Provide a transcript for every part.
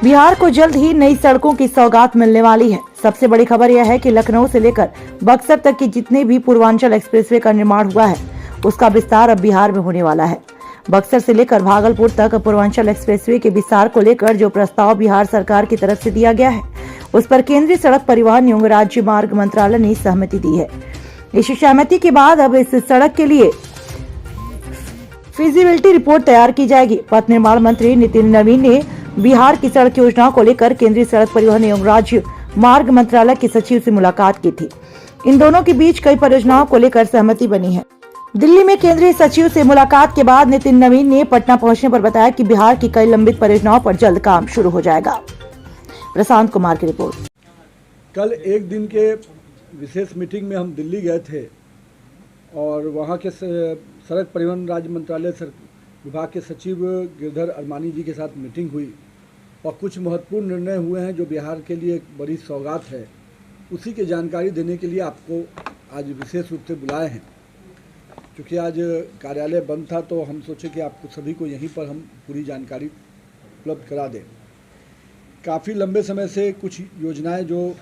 बिहार को जल्द ही नई सड़कों की सौगात मिलने वाली है। सबसे बड़ी खबर यह है कि लखनऊ से लेकर बक्सर तक की जितने भी पूर्वांचल एक्सप्रेसवे का निर्माण हुआ है, उसका विस्तार अब बिहार में होने वाला है। बक्सर से लेकर भागलपुर तक पूर्वांचल एक्सप्रेसवे के विस्तार को लेकर जो प्रस्ताव बिहार सरकार की तरफ से दिया गया है, उस पर केंद्रीय सड़क परिवहन एवं राज्य मार्ग मंत्रालय ने सहमति दी है। इस सहमति के बाद अब इस सड़क के लिए फिजिबिलिटी रिपोर्ट तैयार की जाएगी। पथ निर्माण मंत्री नितिन नवीन ने बिहार की सड़क योजनाओं को लेकर केंद्रीय सड़क परिवहन एवं राज्य मार्ग मंत्रालय के सचिव से मुलाकात की थी। इन दोनों के बीच कई परियोजनाओं को लेकर सहमति बनी है। दिल्ली में केंद्रीय सचिव से मुलाकात के बाद नितिन नवीन ने पटना पहुंचने पर बताया कि बिहार की कई लंबित परियोजनाओं पर जल्द काम शुरू हो जाएगा। प्रशांत कुमार की रिपोर्ट। कल एक दिन के विशेष मीटिंग में हम दिल्ली गए थे और वहाँ के सड़क परिवहन राज्य मंत्रालय विभाग के सचिव गिरधर अरमानी जी के साथ मीटिंग हुई और कुछ महत्वपूर्ण निर्णय हुए हैं जो बिहार के लिए एक बड़ी सौगात है। उसी की जानकारी देने के लिए आपको आज विशेष रूप से बुलाए हैं। क्योंकि आज कार्यालय बंद था तो हम सोचे कि आपको सभी को यहीं पर हम पूरी जानकारी उपलब्ध करा दें। काफ़ी लंबे समय से कुछ योजनाएं जो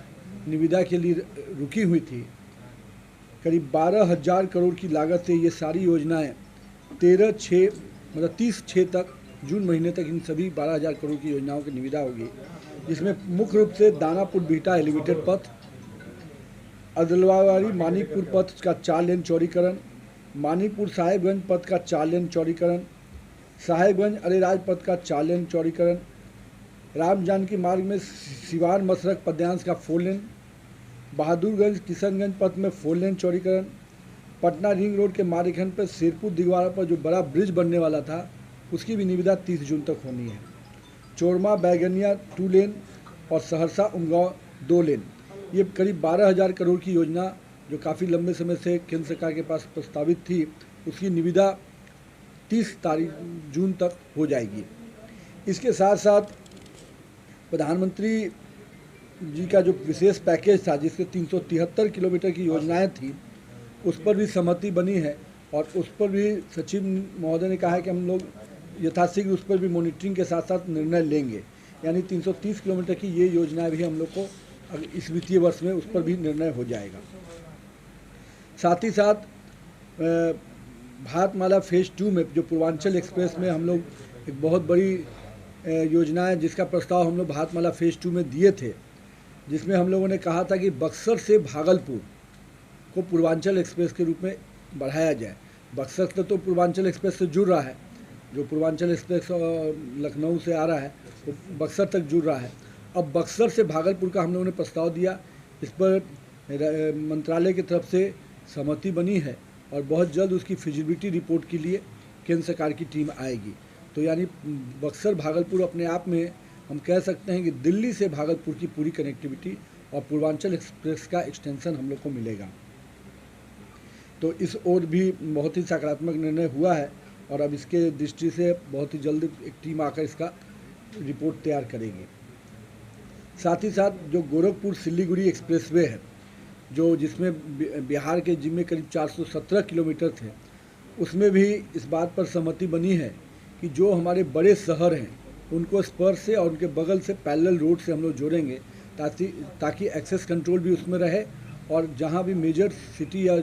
निविदा के लिए रुकी हुई थी, करीब 12,000 करोड़ की लागत से ये सारी योजनाएं 30/6 तक, जून महीने तक इन सभी 12,000 करोड़ की योजनाओं की निविदा होगी। जिसमें मुख्य रूप से दानापुर बिहटा एलिवेटेड पथ, अदलवाड़ी मानिकपुर पथ का 4 लेन चौड़ीकरण, मानिकपुर साहेबगंज पथ का 4 लेन चौड़ीकरण, साहेबगंज अरेराज पथ का 4 लेन चौड़ीकरण, राम जानकी मार्ग में सिवान मसरक पदयांश का 4 लेन, बहादुरगंज किशनगंज पथ में 4 लेन चौड़ीकरण, पटना रिंग रोड के मारीखंड पर सिरपुर दिगवाड़ा पर जो बड़ा ब्रिज बनने वाला था उसकी भी निविदा 30 जून तक होनी है। चोरमा बैगनिया 2 लेन और सहरसा उमगांव 2 लेन। ये करीब 12,000 करोड़ की योजना जो काफ़ी लंबे समय से केंद्र सरकार के पास प्रस्तावित थी, उसकी निविदा 30 जून तक हो जाएगी। इसके साथ साथ प्रधानमंत्री जी का जो विशेष पैकेज था जिसके 373 किलोमीटर की योजनाएं थी, उस पर भी सहमति बनी है और उस पर भी सचिव महोदय ने कहा है कि हम लोग यथाशीघ्र उस पर भी मॉनिटरिंग के साथ साथ निर्णय लेंगे। यानी 330 किलोमीटर की ये योजनाएं भी हम लोग को इस वित्तीय वर्ष में उस पर भी निर्णय हो जाएगा। साथ ही साथ भारतमाला फेज़ 2 में जो पूर्वांचल एक्सप्रेस में हम लोग एक बहुत बड़ी योजना है जिसका प्रस्ताव हम लोग भारतमाला फेज़ 2 में दिए थे, जिसमें हम लोगों ने कहा था कि बक्सर से भागलपुर को पूर्वांचल एक्सप्रेस के रूप में बढ़ाया जाए। बक्सर से तो पूर्वांचल एक्सप्रेस से जुड़ रहा है, जो पूर्वांचल एक्सप्रेस लखनऊ से आ रहा है वो बक्सर तक जुड़ रहा है। अब बक्सर से भागलपुर का हम लोगों ने प्रस्ताव दिया, इस पर मंत्रालय की तरफ से सहमति बनी है और बहुत जल्द उसकी फिजिबिलिटी रिपोर्ट के लिए केंद्र सरकार की टीम आएगी। तो यानी बक्सर भागलपुर अपने आप में हम कह सकते हैं कि दिल्ली से भागलपुर की पूरी कनेक्टिविटी और पूर्वांचल एक्सप्रेस का एक्सटेंशन हम लोग को मिलेगा। तो इस ओर भी बहुत ही सकारात्मक निर्णय हुआ है और अब इसके दृष्टि से बहुत ही जल्द एक टीम आकर इसका रिपोर्ट तैयार करेगी। साथ ही साथ जो गोरखपुर सिलीगुड़ी एक्सप्रेसवे है, जो जिसमें बिहार के जिम्मे करीब 417 किलोमीटर थे, उसमें भी इस बात पर सहमति बनी है कि जो हमारे बड़े शहर हैं उनको स्पर से और उनके बगल से पैरेलल रोड से हम लोग जोड़ेंगे ताकि एक्सेस कंट्रोल भी उसमें रहे और जहां भी मेजर सिटी या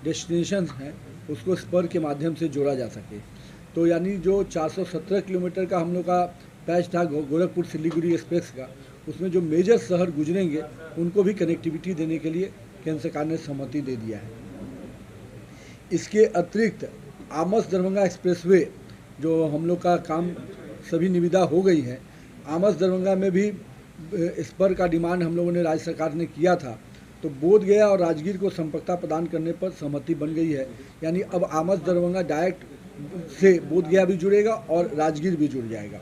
डेस्टिनेशन हैं उसको स्पर के माध्यम से जोड़ा जा सके। तो यानी जो 417 किलोमीटर का हम लोग का पैच था गोरखपुर सिलीगुड़ी एक्सप्रेस का, उसमें जो मेजर शहर गुजरेंगे उनको भी कनेक्टिविटी देने के लिए केंद्र सरकार ने सहमति दे दिया है। इसके अतिरिक्त आमस दरभंगा एक्सप्रेसवे जो हम लोग का काम सभी निविदा हो गई है, आमस दरभंगा में भी स्पर का डिमांड हम लोगों ने राज्य सरकार ने किया था, तो बोधगया और राजगीर को संपर्कता प्रदान करने पर सहमति बन गई है। यानी अब आमस दरभंगा डायरेक्ट से बोधगया भी जुड़ेगा और राजगीर भी जुड़ जाएगा।